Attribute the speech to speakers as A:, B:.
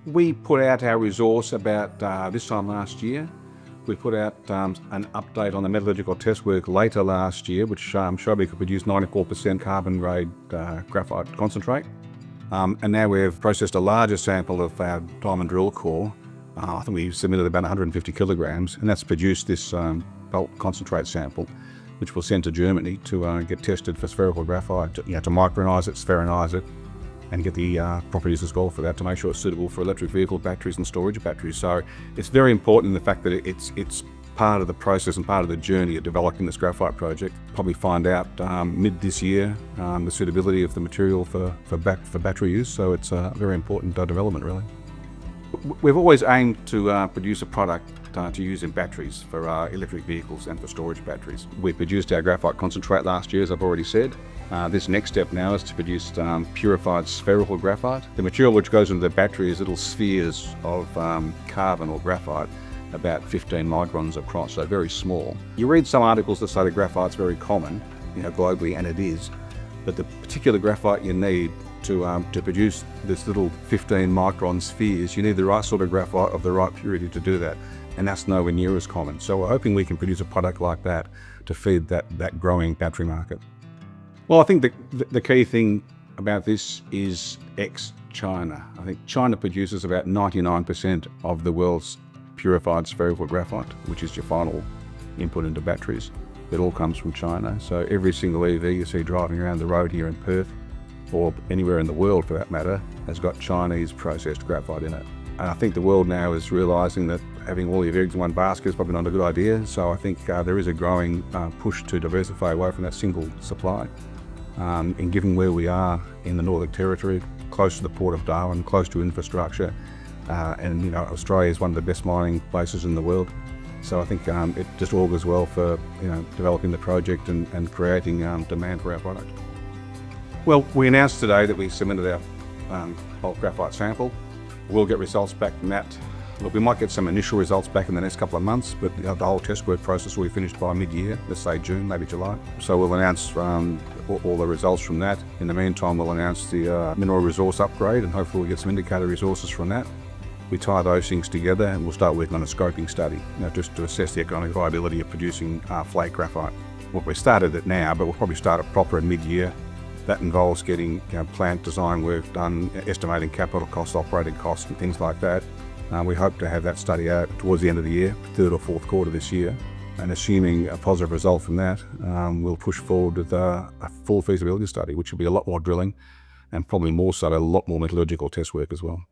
A: We put out our resource about this time last year. We put out an update on the metallurgical test work later last year, which showed we could produce 94% carbon grade graphite concentrate. And now we've processed a larger sample of our diamond drill core. I think we submitted about 150 kilograms, and that's produced this bulk concentrate sample, which we'll send to Germany to get tested for spherical graphite, to micronize it, spherinize it, and get the properties as well for that to make sure it's suitable for electric vehicle batteries and storage batteries. So it's very important in the fact that it's part of the process and part of the journey of developing this graphite project. Probably find out mid this year the suitability of the material for battery use. So it's a very important development, really. We've always aimed to produce a product to use in batteries for electric vehicles and for storage batteries. We produced our graphite concentrate last year, as I've already said. This next step now is to produce purified spherical graphite. The material which goes into the battery is little spheres of carbon or graphite, about 15 microns across, so very small. You read some articles that say that graphite's very common, globally, and it is. But the particular graphite you need to produce this little 15 micron spheres, you need the right sort of graphite of the right purity to do that. And that's nowhere near as common. So we're hoping we can produce a product like that to feed that growing battery market. Well, I think the key thing about this is ex-China. I think China produces about 99% of the world's purified spherical graphite, which is your final input into batteries. It all comes from China. So every single EV you see driving around the road here in Perth, or anywhere in the world for that matter, has got Chinese processed graphite in it. And I think the world now is realising that having all your eggs in one basket is probably not a good idea. So I think there is a growing push to diversify away from that single supply. And given where we are in the Northern Territory, close to the Port of Darwin, close to infrastructure, and Australia is one of the best mining places in the world. So I think it just augurs well for developing the project and creating demand for our product. Well, we announced today that we submitted our bulk graphite sample. We'll get results back from that. Look, we might get some initial results back in the next couple of months, but the whole test work process will be finished by mid-year, let's say June, maybe July. So we'll announce all the results from that. In the meantime, we'll announce the mineral resource upgrade, and hopefully we'll get some indicator resources from that. We tie those things together and we'll start working on a scoping study, just to assess the economic viability of producing flake graphite. Well, we started it now, but we'll probably start it proper in mid-year. That involves getting plant design work done, estimating capital costs, operating costs and things like that. We hope to have that study out towards the end of the year, third or fourth quarter this year. And assuming a positive result from that, we'll push forward with a full feasibility study, which will be a lot more drilling and probably more so a lot more metallurgical test work as well.